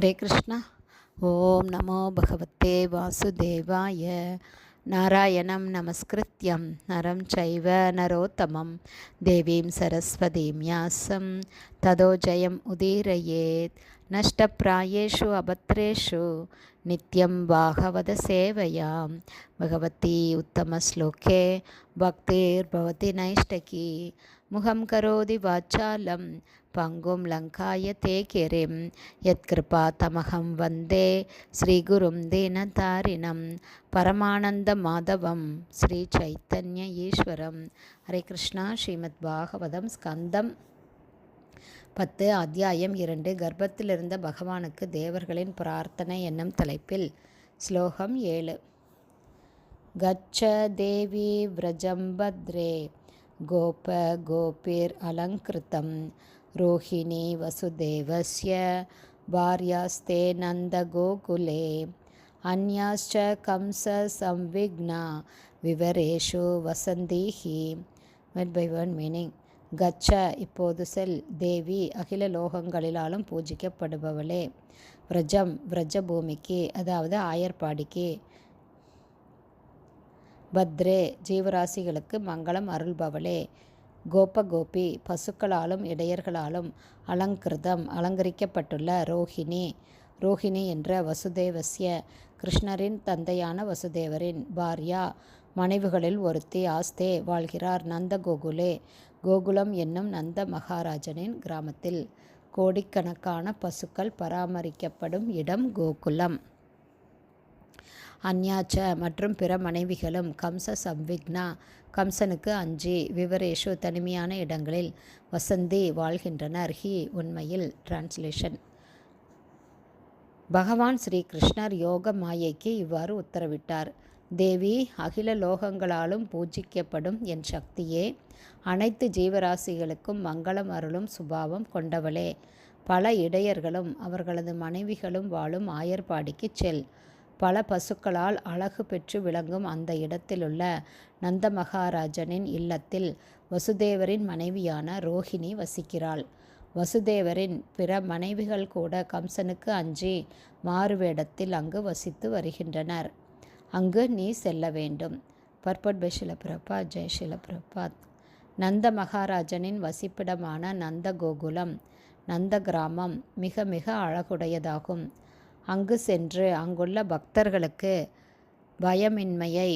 ஹரே கிருஷ்ணா. ஓம் நமோ பகவத்தே வாசுதேவாய. நாராயணம் நமஸ்கிருத்யம் நரம் சைவ நரோத்தமம் தேவீம் சரஸ்வதீம் யாசம் ததோ ஜெயம் உதீரயேத். நஷ்டப்பிராயேஷு அபத்ரேஷு நித்யம் பாகவத சேவையாம் பகவதி உத்தமஸ்லோகே பக்திர்பவதி நைஷ்டகி. முகம் கரோதி வாச்சாலம் பங்கும் லங்காய தேகிரிம் யத்கிருபா தமகம் வந்தே ஸ்ரீகுரும் தீனதாரிணம் பரமானந்த மாதவம் ஸ்ரீ சைத்தன்ய ஈஸ்வரம். ஹரே கிருஷ்ணா. ஸ்ரீமத் பாகவதம் ஸ்கந்தம் 10 அத்தியாயம் 2 கர்ப்பத்திலிருந்த பகவானுக்கு தேவர்களின் பிரார்த்தனை என்னும் தலைப்பில் ஸ்லோகம் 7. கச்ச தேவி விரஜம் பத்ரே கோப Gobir அலங்கிருதம் Rohini வசுதேவஸ்ய பார்யாஸ்தே Nanda Gokhale அன்யாஸ்ச Kamsa சம்விக்னா விவரேஷு வசந்தீஹி. word by word meaning. கச்ச இப்போது செல், தேவி அகில லோகங்களிலாலும் பூஜிக்கப்படுபவளே, விரஜம் விரஜ பூமிக்கு அதாவது ஆயர்பாடிக்கு, பத்ரே ஜீவராசிகளுக்கு மங்களம் அருள்பவளே, கோபகோபி பசுக்களாலும் இடையர்களாலும் அலங்கிருதம் அலங்கரிக்கப்பட்டுள்ள ரோஹிணி, ரோஹிணி என்ற வசுதேவஸ்ய கிருஷ்ணரின் தந்தையான வசுதேவரின் பாரியா மனைவிகளில் ஒருத்தி, ஆஸ்தே வாழ்கிறார், நந்த கோகுலே கோகுலம் என்னும் நந்த மகாராஜனின் கிராமத்தில். கோடிக்கணக்கான பசுக்கள் பராமரிக்கப்படும் இடம் கோகுலம். அன்யாச்ச மற்றும் பிற மனைவிகளும் கம்ச சம்விக்னா கம்சனுக்கு அஞ்சி, விவரேஷு தனிமையான இடங்களில், வசந்தி வாழ்கின்றனர். ஹி உண்மையில். டிரான்ஸ்லேஷன். பகவான் ஸ்ரீ கிருஷ்ணர் யோக மாயைக்கு இவ்வாறு உத்தரவிட்டார். தேவி அகில லோகங்களாலும் பூஜிக்கப்படும் என் சக்தியே, அனைத்து ஜீவராசிகளுக்கும் மங்களம் அருளும் சுபாவம் கொண்டவளே, பல இடையர்களும் அவர்களது மனைவிகளும் வாழும் ஆயர்பாடிக்கு செல். பல பசுக்களால் அழகு பெற்று விளங்கும் அந்த இடத்திலுள்ள நந்த மகாராஜனின் இல்லத்தில் வசுதேவரின் மனைவியான ரோஹிணி வசிக்கிறாள். வசுதேவரின் பிற மனைவிகள் கூட கம்சனுக்கு அஞ்சி மாறுவேடத்தில் அங்கு வசித்து வருகின்றனர். அங்கு நீ செல்ல வேண்டும். பர்பட் பை ஷில பிரபாத். ஜெய் ஷில பிரபாத். நந்த மகாராஜனின் வசிப்பிடமான நந்த கோகுலம், நந்த கிராமம் மிக மிக அழகுடையதாகும். அங்கு சென்று அங்குள்ள பக்தர்களுக்கு பயமின்மையை,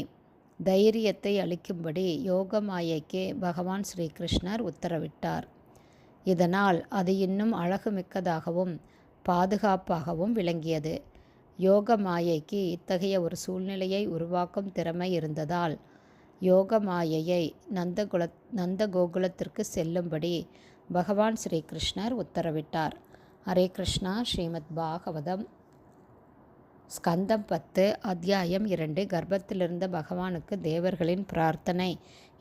தைரியத்தை அளிக்கும்படி யோகமாயைக்கு பகவான் ஸ்ரீகிருஷ்ணர் உத்தரவிட்டார். இதனால் அது இன்னும் அழகுமிக்கதாகவும் பாதுகாப்பாகவும் விளங்கியது. யோக மாயைக்கு இத்தகைய ஒரு சூழ்நிலையை உருவாக்கும் திறமை இருந்ததால் யோக மாயையை நந்த கோகுலத்திற்கு செல்லும்படி பகவான் ஸ்ரீகிருஷ்ணர் உத்தரவிட்டார். ஹரே கிருஷ்ணா. ஸ்ரீமத் பாகவதம் ஸ்கந்தம் 10 அத்தியாயம் 2 கர்ப்பத்திலிருந்த பகவானுக்கு தேவர்களின் பிரார்த்தனை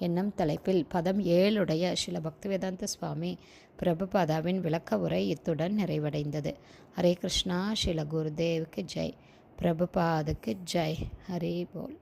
என்னும் தலைப்பில் பதம் 7 ஸ்ரீல பக்திவேதாந்த சுவாமி பிரபுபாதாவின் விளக்க உரை இத்துடன் நிறைவடைந்தது. ஹரே கிருஷ்ணா. ஸ்ரீல குருதேவுக்கு ஜெய். பிரபுபாதுக்கு ஜெய். ஹரி போல்.